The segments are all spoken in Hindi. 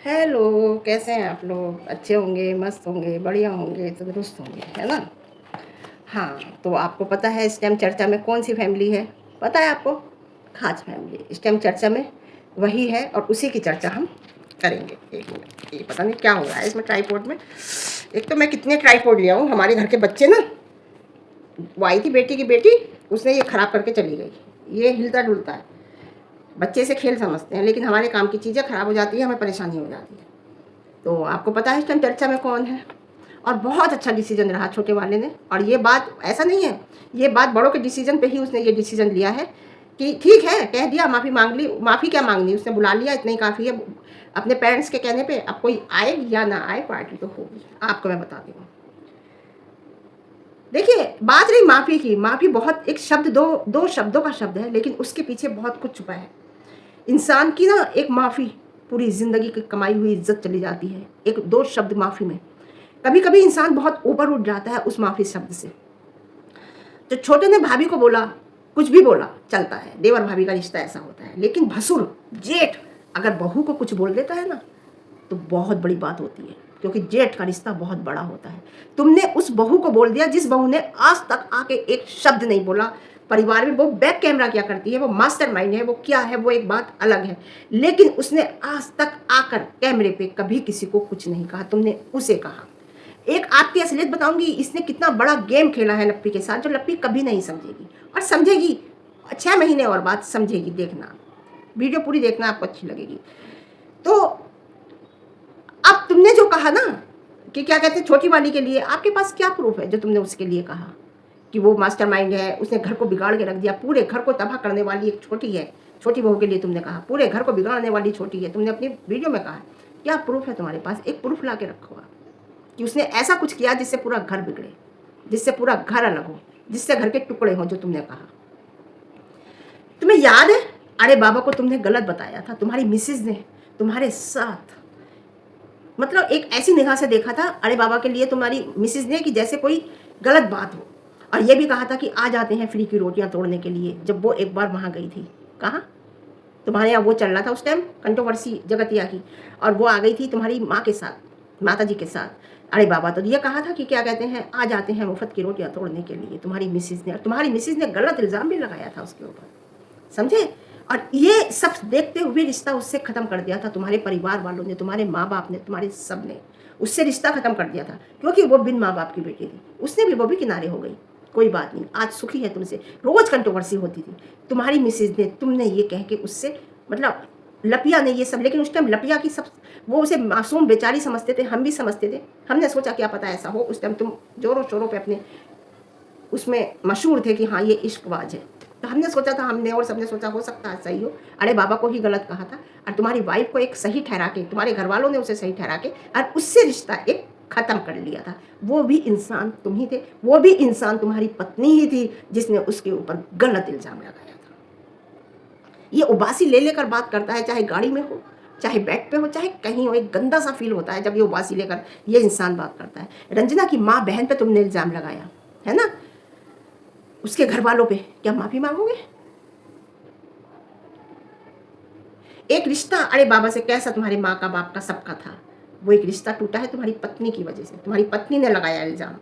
हेलो, कैसे हैं आप लोग? अच्छे होंगे, मस्त होंगे, बढ़िया होंगे, तंदुरुस्त होंगे, है ना? हाँ, तो आपको पता है इस टाइम चर्चा में कौन-सी फैमिली है? पता है आपको? खास फैमिली। इस टाइम चर्चा में वही है और उसी की चर्चा हम करेंगे। 1 मिनट, ये पता नहीं क्या हो रहा है इसमें ट्राइपॉड में। एक तो मैं कितने ट्राइपॉड ले आऊँ, हमारे घर के बच्चे ना, वो आई थी बेटी की बेटी, उसने ये खराब करके चली गई। ये हिलता-डुलता है। बच्चे इसे खेल समझते हैं, लेकिन हमारे काम की चीज़ें खराब हो जाती है, हमें परेशानी हो जाती है। तो आपको पता है इस टाइम चर्चा में कौन है? और बहुत अच्छा डिसीजन रहा छोटे वाले ने। और ये बात ऐसा नहीं है, ये बात बड़ों के डिसीजन पे ही उसने ये डिसीजन लिया है कि ठीक है, कह दिया, माफ़ी माँग ली। माफ़ी क्या माँगनी, उसने बुला लिया, इतना ही काफ़ी है। अपने पेरेंट्स के कहने पे अब कोई आए या ना आए, पार्टी तो होगी। आपको मैं बताती हूँ। देखिए, बात रही माफ़ी की। माफ़ी बहुत एक शब्द, दो शब्दों का शब्द है, लेकिन उसके पीछे बहुत कुछ छुपा है। इंसान की ना एक माफ़ी पूरी ज़िंदगी की कमाई हुई इज़्ज़त चली जाती है, एक 2 शब्द माफ़ी में। कभी-कभी इंसान बहुत ऊपर उठ जाता है उस माफ़ी शब्द से। तो छोटे ने भाभी को बोला, कुछ भी बोला, चलता है, देवर-भाभी का रिश्ता ऐसा होता है। लेकिन भसुर, जेठ अगर बहू को कुछ बोल देता है ना, तो बहुत बड़ी बात होती है, क्योंकि जेठ का रिश्ता बहुत बड़ा होता है। तुमने उस बहू को बोल दिया जिस बहू ने आज तक आके एक शब्द नहीं बोला। परिवार में वो बैक कैमरा क्या करती है, वो मास्टरमाइंड है, वो क्या है, वो एक बात अलग है। लेकिन उसने आज तक आकर कैमरे पे कभी किसी को कुछ नहीं कहा, तुमने उसे कहा। एक आपकी असलियत बताऊंगी, इसने कितना बड़ा गेम खेला है लप्पी के साथ, जो लप्पी कभी नहीं समझेगी। और समझेगी 6 महीने और बाद समझेगी, देखना। वीडियो पूरी देखना, आपको अच्छी लगेगी। तो अब तुमने जो कहा ना कि क्या कहते हैं छोटी वाली के लिए, आपके पास क्या प्रूफ है जो तुमने उसके लिए कहा कि वो मास्टरमाइंड है, उसने घर को बिगाड़ के रख दिया, पूरे घर को तबाह करने वाली एक छोटी है। छोटी बहू के लिए तुमने कहा पूरे घर को बिगाड़ने वाली छोटी है, तुमने अपनी वीडियो में कहा। क्या प्रूफ है तुम्हारे पास? एक प्रूफ ला के रखो आप कि उसने ऐसा कुछ किया जिससे पूरा घर बिगड़े, जिससे पूरा घर अलग हो, जिससे घर के टुकड़े हों, जो तुमने कहा। तुम्हें याद है, अरे बाबा को तुमने गलत बताया था, तुम्हारी मिसेज ने तुम्हारे साथ, मतलब एक ऐसी निगाह से देखा था अरे बाबा के लिए तुम्हारी मिसेज ने कि जैसे कोई गलत बात हो। और ये भी कहा था कि आ जाते हैं फ्री की रोटियां तोड़ने के लिए, जब वो एक बार वहाँ गई थी। कहाँ? तुम्हारे यहाँ वो चल रहा था उस टाइम, कंट्रोवर्सी जगतिया की, और वो आ गई थी तुम्हारी माँ के साथ, माता जी के साथ। अरे बाबा तो ये कहा था कि क्या कहते हैं, आ जाते हैं मुफ्त की रोटियां तोड़ने के लिए, तुम्हारी मिसेज ने। और तुम्हारी मिसेज ने गलत इल्ज़ाम भी लगाया था उसके ऊपर, समझे? और ये सब देखते हुए रिश्ता उससे ख़त्म कर दिया था तुम्हारे परिवार वालों ने, तुम्हारे माँ बाप ने, तुम्हारे सब ने उससे रिश्ता ख़त्म कर दिया था, क्योंकि वो बिन माँ बाप की बेटी थी। उसने भी, वो भी किनारे हो गई, कोई बात नहीं, आज सुखी है तुमसे। रोज़ कंट्रोवर्सी होती थी तुम्हारी मिसेज ने, तुमने ये कह के उससे, मतलब लपिया ने ये सब। लेकिन उस टाइम लपिया की सब, वो उसे मासूम बेचारी समझते थे, हम भी समझते थे। हमने सोचा क्या पता ऐसा हो। उस टाइम तुम जोरों शोरों पे अपने उसमें मशहूर थे कि हाँ ये इश्कबाज है। तो हमने सोचा था, हमने और सबने सोचा हो सकता है सही हो। अरे बाबा को ही गलत कहा था, और तुम्हारी वाइफ को एक सही ठहरा के, तुम्हारे घर वालों ने उसे सही ठहरा के और उससे रिश्ता एक ख़त्म कर लिया था। वो भी इंसान तुम ही थे, वो भी इंसान तुम्हारी पत्नी ही थी जिसने उसके ऊपर गलत इल्ज़ाम लगाया था। ये उबासी ले लेकर बात करता है, चाहे गाड़ी में हो, चाहे बेड पे हो, चाहे कहीं हो। एक गंदा सा फील होता है जब ये उबासी लेकर ये इंसान बात करता है। रंजना की माँ बहन पे तुमने इल्ज़ाम लगाया है ना, उसके घर वालों पे, क्या माफ़ी मांगोगे? एक रिश्ता, अरे बाबा से कैसा तुम्हारे माँ का, बाप का, सबका था, वो एक रिश्ता टूटा है तुम्हारी पत्नी की वजह से। तुम्हारी पत्नी ने लगाया इल्ज़ाम,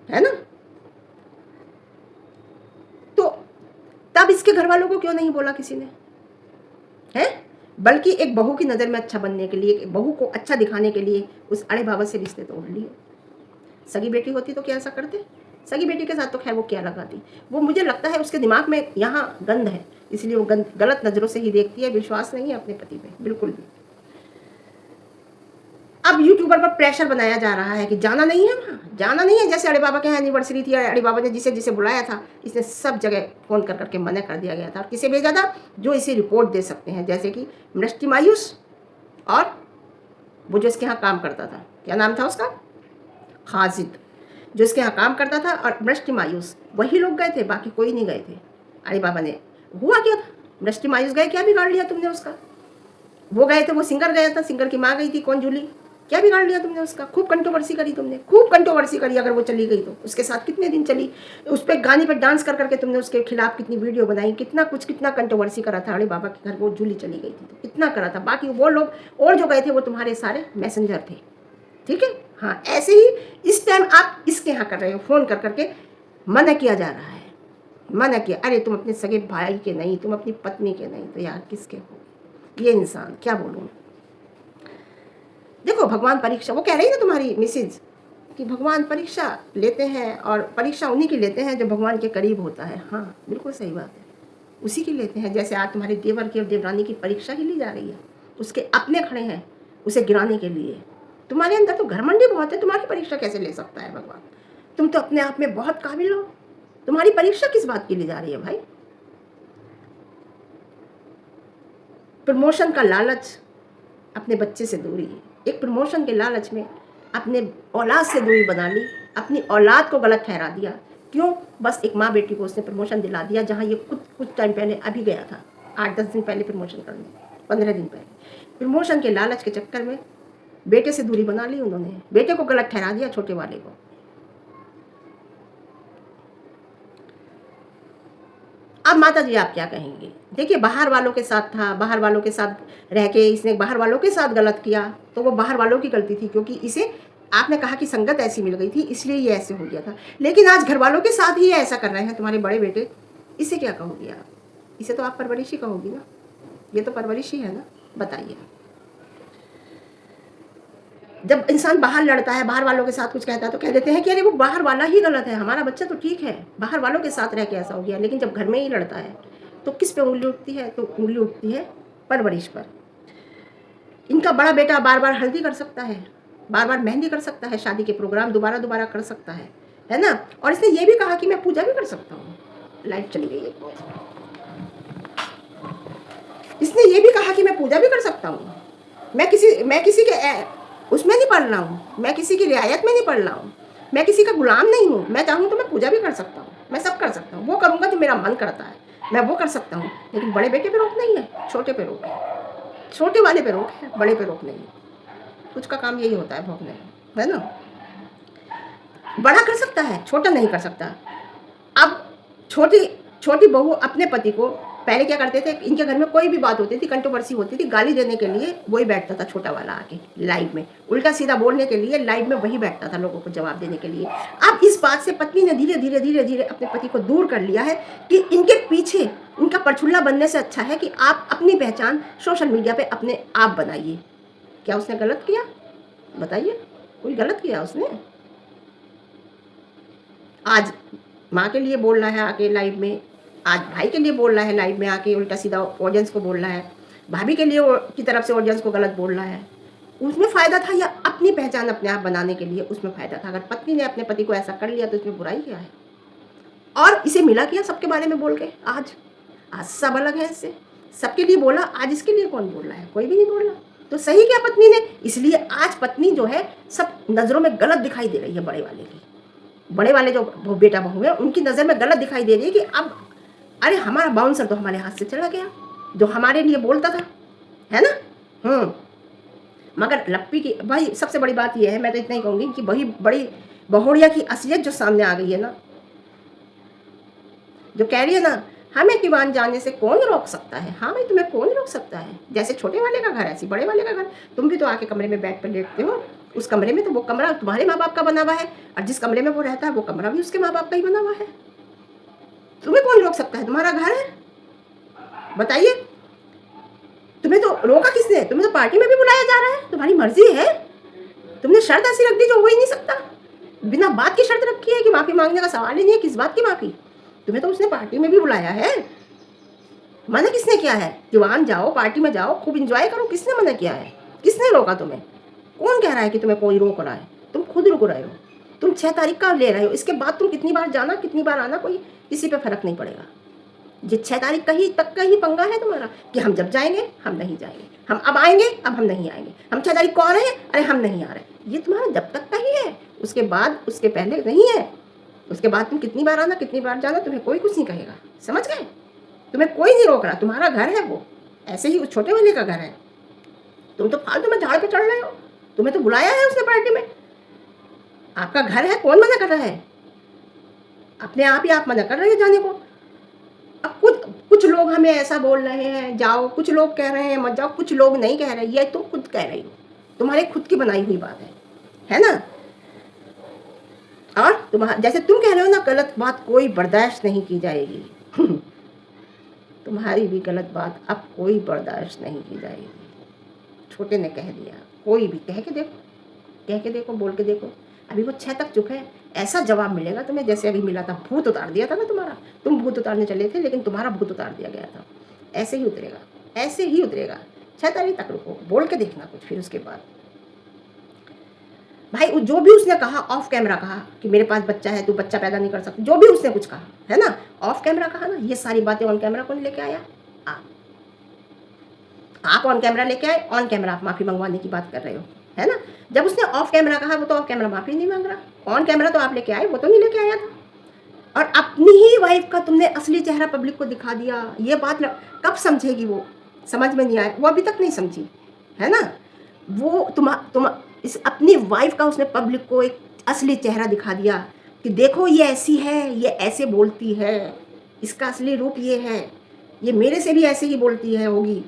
है ना? तो तब इसके घर वालों को क्यों नहीं बोला किसी ने, है? बल्कि एक बहू की नज़र में अच्छा बनने के लिए, एक बहू को अच्छा दिखाने के लिए उस अरे बाबा से रिश्ते तोड़ लिए। सगी बेटी होती तो क्या ऐसा करते? सगी बेटी के साथ तो खैर वो क्या लगाती। वो, मुझे लगता है उसके दिमाग में यहाँ गंद है, इसलिए वो गलत नज़रों से ही देखती है, विश्वास नहीं है अपने पति पे बिल्कुल भी। अब यूट्यूबर पर प्रेशर बनाया जा रहा है कि जाना नहीं है वहाँ, जाना नहीं है। जैसे अरे बाबा के यहाँ एनिवर्सरी थी, अरे बाबा ने जिसे जिसे बुलाया था, इसने सब जगह फ़ोन कर करके मना कर दिया गया था। और किसे भेजा था? जो इसे रिपोर्ट दे सकते हैं, जैसे कि मृष्टि मायूस, और वो जो इसके यहाँ काम करता था, क्या नाम था उसका, खाजिद, जो इसके यहाँ काम करता था, और मृष्टि मायूस, वही लोग गए थे, बाकी कोई नहीं गए थे। अरे बाबा ने, हुआ क्या था? मृष्टि मायूस गए, क्या बिगाड़ लिया तुमने उसका? वो गए थे, वो सिंगर गया था, सिंगर की माँ गई थी, कौन, जूली, क्या बिगाड़ लिया तुमने उसका? खूब कंट्रोवर्सी करी तुमने, खूब कंट्रोवर्सी करी। अगर वो चली गई तो उसके साथ कितने दिन चली, उस पे गाने पे डांस कर करके तुमने उसके खिलाफ कितनी वीडियो बनाई, कितना कुछ, कितना कंट्रोवर्सी करा था। अरे बाबा के घर वो जूली चली गई थी तो कितना करा था। बाकी वो लोग और जो गए थे वो तुम्हारे सारे मैसेंजर थे, ठीक है। हाँ, ऐसे ही इस टाइम आप इसके यहाँ कर रहे हो, फ़ोन कर करके मना किया जा रहा है, मना किया। अरे तुम अपने सगे भाई के नहीं, तुम अपनी पत्नी के नहीं, तो यार किसके हो? ये इंसान, क्या बोलूँ। देखो भगवान परीक्षा, वो कह रही है ना तुम्हारी मिसेज कि भगवान परीक्षा लेते हैं, और परीक्षा उन्हीं की लेते हैं जो भगवान के करीब होता है। हाँ बिल्कुल सही बात है, उसी की लेते हैं। जैसे आज तुम्हारे देवर की और देवरानी की परीक्षा ही ली जा रही है, उसके अपने खड़े हैं उसे गिराने के लिए। तुम्हारे अंदर तो घमंडी बहुत है, तुम्हारी परीक्षा कैसे ले सकता है भगवान? तुम तो अपने आप में बहुत काबिल हो, तुम्हारी परीक्षा किस बात की ली जा रही है भाई? प्रमोशन का लालच, अपने बच्चे से दूरी, एक प्रमोशन के लालच में अपने औलाद से दूरी बना ली, अपनी औलाद को गलत ठहरा दिया। क्यों? बस एक माँ बेटी को उसने प्रमोशन दिला दिया, जहाँ ये कुछ टाइम पहले अभी गया था, 8-10 दिन पहले प्रमोशन करने, 15 दिन पहले। प्रमोशन के लालच के चक्कर में बेटे से दूरी बना ली उन्होंने, बेटे को गलत ठहरा दिया, छोटे वाले को। अब माता जी आप क्या कहेंगे? देखिए बाहर वालों के साथ था, बाहर वालों के साथ रह के इसने बाहर वालों के साथ गलत किया, तो वो बाहर वालों की गलती थी, क्योंकि इसे आपने कहा कि संगत ऐसी मिल गई थी इसलिए ये ऐसे हो गया था। लेकिन आज घर वालों के साथ ही ऐसा कर रहे हैं तुम्हारे बड़े बेटे, इसे क्या कहोगे आप? इसे तो आप परवरिश ही कहोगी ना, ये तो परवरिश ही है ना। बताइए, जब इंसान बाहर लड़ता है, बाहर वालों के साथ कुछ कहता है, तो कह देते हैं कि अरे वो बाहर वाला ही गलत है, हमारा बच्चा तो ठीक है, बाहर वालों के साथ रह के ऐसा हो गया। लेकिन जब घर में ही लड़ता है तो किस पे उंगली उठती है? तो उंगली उठती है परवरिश पर। इनका बड़ा बेटा बार बार हल्दी कर सकता है, बार बार मेहंदी कर सकता है, शादी के प्रोग्राम दोबारा दोबारा कर सकता है ना। और इसने ये भी कहा कि मैं पूजा भी कर सकता हूँ। लाइट चली गई है। इसने ये भी कहा कि मैं पूजा भी कर सकता हूँ, मैं किसी के उसमें नहीं पढ़ रहा हूँ, मैं किसी की रियायत में नहीं पढ़ रहा हूँ, मैं किसी का गुलाम नहीं हूँ। मैं चाहूँ तो मैं पूजा भी कर सकता हूँ, मैं सब कर सकता हूँ, वो करूँगा जो मेरा मन करता है, मैं वो कर सकता हूँ। लेकिन बड़े बेटे पे रोक नहीं है, छोटे पे रोक है, छोटे वाले पे रोक है, बड़े पे रोक नहीं है। कुछ का काम यही होता है भोगने, है ना। बड़ा कर सकता है, छोटा नहीं कर सकता। अब छोटी छोटी बहू अपने पति को, पहले क्या करते थे, इनके घर में कोई भी बात होती थी, कंट्रोवर्सी होती थी, गाली देने के लिए वही बैठता था छोटा वाला आके लाइव में, उल्टा सीधा बोलने के लिए लाइव में वही बैठता था लोगों को जवाब देने के लिए। अब इस बात से पत्नी ने धीरे धीरे धीरे धीरे अपने पति को दूर कर लिया है कि इनके पीछे इनका परछुल्ला बनने से अच्छा है कि आप अपनी पहचान सोशल मीडिया पर अपने आप बनाइए। क्या उसने गलत किया? बताइए, कोई गलत किया उसने? आज माँ के लिए बोल रहा है आके लाइव में, आज भाई के लिए बोल रहा है लाइव में आके, उल्टा सीधा ऑडियंस को बोल रहा है, भाभी के लिए की तरफ से ऑडियंस को गलत बोल रहा है। उसमें फ़ायदा था या अपनी पहचान अपने आप बनाने के लिए उसमें फ़ायदा था? अगर पत्नी ने अपने पति को ऐसा कर लिया तो इसमें बुराई क्या है? और इसे मिला क्या सबके बारे में बोल के? आज सब अलग है इससे, सबके लिए बोला, आज इसके लिए कौन बोल रहा है? कोई भी नहीं बोल रहा। तो सही क्या पत्नी ने? इसलिए आज पत्नी जो है सब नज़रों में गलत दिखाई दे रही है। बड़े वाले की, बड़े वाले जो बेटा बहू है उनकी नज़र में गलत दिखाई दे रही है कि अब अरे हमारा बाउंसर तो हमारे हाथ से चला गया, जो हमारे लिए बोलता था, है ना। मगर लप्पी की भाई सबसे बड़ी बात यह है, मैं तो इतना ही कहूँगी कि वही बड़ी बहुड़िया की असलियत जो सामने आ गई है ना, जो कह रही है ना, हमें दीवान जाने से कौन रोक सकता है। हाँ भाई, तुम्हें कौन रोक सकता है? जैसे छोटे वाले का घर ऐसे बड़े वाले का घर। तुम भी तो आके कमरे में बेड पर लेटते हो, उस कमरे में तो वो कमरा तुम्हारे माँ बाप का बना हुआ है, और जिस कमरे में वो रहता है वो कमरा भी उसके माँ बाप का ही बना हुआ है। तुम्हें कौन रोक सकता है? तुम्हारा घर है, बताइए। तुम्हें तो रोका किसने? तुम्हें तो पार्टी में भी बुलाया जा रहा है, तुम्हारी मर्जी है। तुमने शर्त ऐसी रख दी जो हो ही नहीं सकता, बिना बात की शर्त रखी है कि माफ़ी मांगने का सवाल ही नहीं है। किस बात की माफ़ी? तुम्हें तो उसने पार्टी में भी बुलाया है, मना किसने किया है? दीवान जाओ, पार्टी में जाओ, खूब इंजॉय करो, किसने मना किया है? किसने रोका तुम्हें? कौन कह रहा है कि तुम्हें कोई रोक रहा है? तुम खुद रुक रहे हो। तुम 6 तारीख का ले रहे हो, इसके बाद तुम कितनी बार जाना कितनी बार आना, कोई किसी पे फर्क नहीं पड़ेगा। ये 6 तारीख का ही तक का ही पंगा है तुम्हारा कि हम जब जाएंगे हम नहीं जाएंगे, हम अब आएंगे अब हम नहीं आएंगे, हम 6 तारीख को आ रहे हैं, अरे हम नहीं आ रहे। ये तुम्हारा जब तक का ही है, उसके बाद उसके पहले नहीं है। उसके बाद तुम कितनी बार आना कितनी बार जाना, तुम्हें कोई कुछ नहीं कहेगा, समझ गए? तुम्हें कोई नहीं रोक रहा, तुम्हारा घर है वो, ऐसे ही उस छोटे वाले का घर है। तुम तो फालतू में झाड़ पे चढ़ रहे हो, तुम्हें तो बुलाया है उसने पार्टी में, आपका घर है, कौन मना कर रहा है? अपने आप ही आप मना कर रहे हो जाने को। अब कुछ कुछ लोग हमें ऐसा बोल रहे हैं जाओ, कुछ लोग कह रहे हैं मत जाओ, कुछ लोग नहीं कह रहे, ये तुम खुद कह रही हो, तुम्हारे खुद की बनाई हुई बात है ना। और तुम्हारा जैसे तुम कह रहे हो ना, गलत बात कोई बर्दाश्त नहीं की जाएगी तुम्हारी भी गलत बात अब कोई बर्दाश्त नहीं की जाएगी। छोटे ने कह दिया, कोई भी कह के देखो, बोल के देखो। अभी वो 6 तक चुका है, ऐसा जवाब मिलेगा तुम्हें जैसे अभी मिला था। भूत उतार दिया था ना तुम्हारा, तुम भूत उतारने चले थे लेकिन तुम्हारा भूत उतार दिया गया था। ऐसे ही उतरेगा, ऐसे ही उतरेगा। 6 तारीख तक रुको, बोल के देखना कुछ। फिर उसके बाद भाई जो भी उसने कहा ऑफ कैमरा कहा कि मेरे पास बच्चा है, तू बच्चा पैदा नहीं कर सकती, जो भी उसने कुछ कहा है ना, ऑफ कैमरा कहा ना। ये सारी बातें ऑन कैमरा कौन लेके आया? आप ऑन कैमरा लेके आए, ऑन कैमरा आप माफ़ी मंगवाने की बात कर रहे हो, है ना। जब उसने ऑफ कैमरा कहा, वो तो ऑफ कैमरा माफ़ी नहीं मांग रहा। ऑन कैमरा तो आप लेके आए, वो तो नहीं लेके आया था। और अपनी ही वाइफ का तुमने असली चेहरा पब्लिक को दिखा दिया। ये बात कब समझेगी वो? समझ में नहीं आया, वो अभी तक नहीं समझी, है ना। वो तुम इस अपनी वाइफ का उसने पब्लिक को एक असली चेहरा दिखा दिया कि देखो ये ऐसी है, ये ऐसे बोलती है, इसका असली रूप ये है, ये मेरे से भी ऐसे ही बोलती है होगी।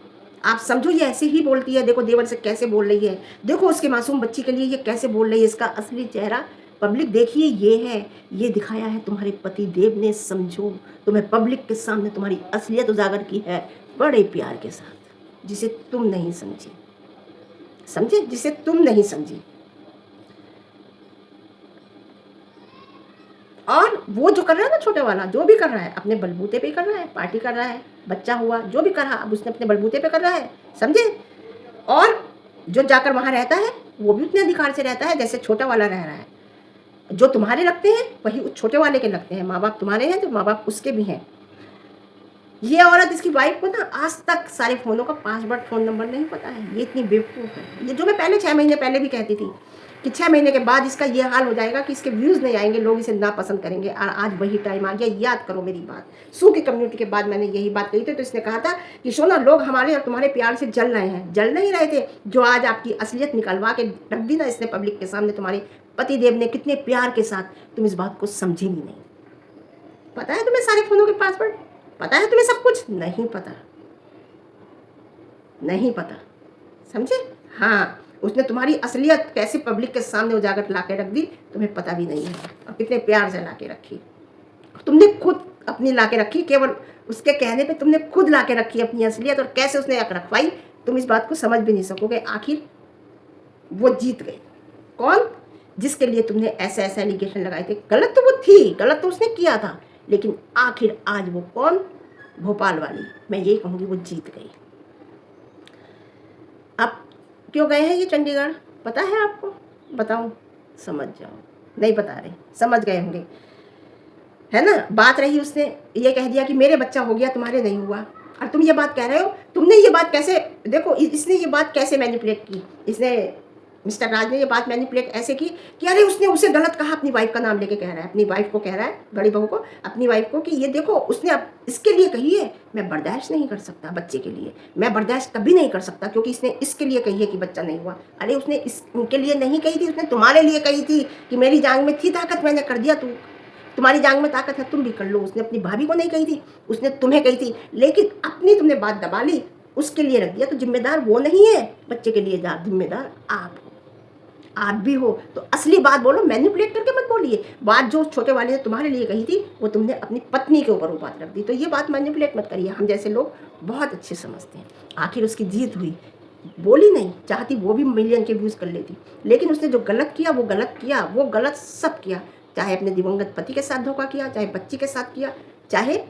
आप समझो ये ऐसे ही बोलती है, देखो देवर से कैसे बोल रही है, देखो उसके मासूम बच्ची के लिए ये कैसे बोल रही है, इसका असली चेहरा पब्लिक देखिए ये है, ये दिखाया है तुम्हारे पति देव ने। समझो, तुम्हें पब्लिक के सामने तुम्हारी असलियत उजागर की है बड़े प्यार के साथ, जिसे तुम नहीं समझी, समझे, जिसे तुम नहीं समझी। और वो जो कर रहा है ना, छोटे वाला जो भी कर रहा है अपने बलबूते पे कर रहा है, पार्टी कर रहा है, बच्चा हुआ जो भी कर रहा, अब उसने अपने बलबूते पे कर रहा है, समझे। और जो जाकर वहां रहता है वो भी उतने अधिकार से रहता है जैसे छोटा वाला रह रहा है। जो तुम्हारे लगते हैं वही उस छोटे वाले के लगते हैं। माँ बाप तुम्हारे हैं तो माँ बाप उसके भी हैं। ये औरत, इसकी वाइफ को ना आज तक सारे फ़ोनों का पासवर्ड, फ़ोन नंबर नहीं पता है। ये इतनी बेवकूफ़ है। ये जो मैं पहले 6 महीने पहले भी कहती थी कि 6 महीने के बाद इसका ये हाल हो जाएगा कि इसके व्यूज़ नहीं आएंगे, लोग इसे नापसंद करेंगे। और आज वही टाइम आ गया। याद करो मेरी बात, सू की कम्युनिटी के बाद मैंने यही बात कही थी। तो इसने कहा था कि सोना, लोग हमारे और तुम्हारे प्यार से जल रहे हैं। जल नहीं रहे थे, जो आज आपकी असलियत निकलवा के रख दी ना इसने पब्लिक के सामने, तुम्हारे पति देव ने कितने प्यार के साथ, तुम इस बात को समझी नहीं। पता है तुम्हें सारे फ़ोनों के पासवर्ड? पता है तुम्हें सब कुछ? नहीं पता, नहीं पता, समझे। हाँ, उसने तुम्हारी असलियत कैसे पब्लिक के सामने उजागर ला के रख दी, तुम्हें पता भी नहीं है। और कितने प्यार से ला के रखी तुमने, खुद अपनी ला के रखी, केवल उसके कहने पे तुमने खुद ला के रखी अपनी असलियत। और कैसे उसने रखवाई तुम इस बात को समझ भी नहीं सकोगे। आखिर वो जीत गए। कौन? जिसके लिए तुमने ऐसे ऐसे एलिगेशन लगाए थे। गलत तो वो थी, गलत तो उसने किया था, लेकिन आखिर आज वो कौन? भोपाल वाली, मैं यही कहूँगी, वो जीत गई। अब क्यों गए हैं ये चंडीगढ़, पता है आपको? बताऊँ? समझ जाओ। नहीं बता रहे, समझ गए होंगे, है ना। बात रही, उसने ये कह दिया कि मेरे बच्चा हो गया, तुम्हारे नहीं हुआ। और तुम ये बात कह रहे हो। तुमने ये बात कैसे, देखो इसने ये बात कैसे मैनिपुलेट की, इसने, मिस्टर राज ने ये बात मैनिपुलेट ऐसे की कि अरे उसने उसे गलत कहा, अपनी वाइफ का नाम लेके कह रहा है, अपनी वाइफ को कह रहा है, बड़ी बहू को, अपनी वाइफ को, कि ये देखो उसने अब इसके लिए कही है, मैं बर्दाश्त नहीं कर सकता बच्चे के लिए, मैं बर्दाश्त कभी नहीं कर सकता क्योंकि इसने इसके लिए कही है कि बच्चा नहीं हुआ। अरे उसने उनके लिए नहीं कही थी, उसने तुम्हारे लिए कही थी कि मेरी जांग में थी ताकत, मैंने कर दिया, तुम्हारी जांग में ताकत है, तुम भी कर लो। उसने अपनी भाभी को नहीं कही थी, उसने तुम्हें कही थी, लेकिन अपनी तुमने बात दबा ली, उसके लिए रख दिया। तो जिम्मेदार वो नहीं है, बच्चे के लिए जिम्मेदार आप भी हो। तो असली बात बोलो, मैनिपुलेट करके मत बोलिए। बात जो छोटे वाले ने तुम्हारे लिए कही थी वो तुमने अपनी पत्नी के ऊपर वो बात रख दी। तो ये बात मैनिपुलेट मत करिए, हम जैसे लोग बहुत अच्छे समझते हैं। आखिर उसकी जीत हुई, बोली नहीं, चाहती वो भी मिलियन के व्यूज़ कर लेती, लेकिन उसने जो गलत किया वो गलत किया, वो गलत सब किया। चाहे अपने दिवंगत पति के साथ धोखा किया, चाहे बच्ची के साथ किया, चाहे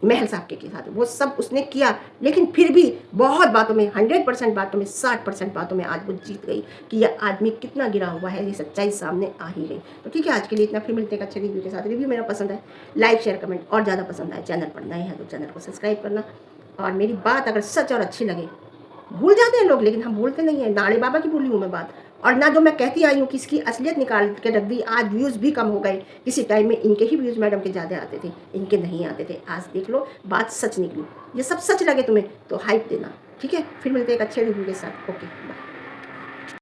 महल साहब के साथ, वो सब उसने किया। लेकिन फिर भी बहुत बातों में, 100% बातों में, 60% बातों में आज वो जीत गई कि यह आदमी कितना गिरा हुआ है, ये सच्चाई सामने आ ही गई। तो ठीक है, आज के लिए इतना। फिर मिलते हैं अच्छे रिव्यू के साथ। रिव्यू मेरा पसंद है, लाइक शेयर कमेंट, और ज़्यादा पसंद आए, चैनल पर नए हैं तो चैनल को सब्सक्राइब करना। और मेरी बात अगर सच और अच्छी लगे, भूल जाते हैं लोग लेकिन हम भूलते नहीं हैं, नाड़े बाबा की भूली हूँ मैं बात। और ना जो मैं कहती आई हूँ कि इसकी असलियत निकाल के रख दी, आज व्यूज़ भी कम हो गए। किसी टाइम में इनके ही व्यूज़ मैडम के ज़्यादा आते थे, इनके नहीं आते थे। आज देख लो, बात सच निकली। ये सब सच लगे तुम्हें तो हाइप देना, ठीक है। फिर मिलते हैं एक अच्छे रिव्यू के साथ। Okay, bye.